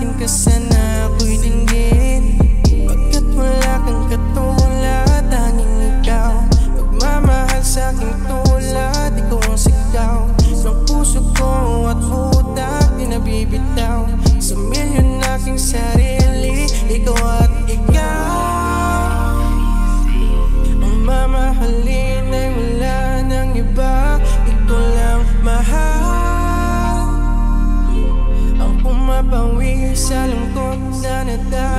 akin ka sana ako'y dinggin. Pagkat wala kang katulad, tanging ikaw magmamahal sa'king tulad. Ikaw ang sigaw ng puso ko at utak, di nabibitaw. Sa milyon aking sarili, ikaw at ikaw ang mamahalin ay wala nang iba. Ikaw lang mahal ang pumapawi sa lungkot na nadal.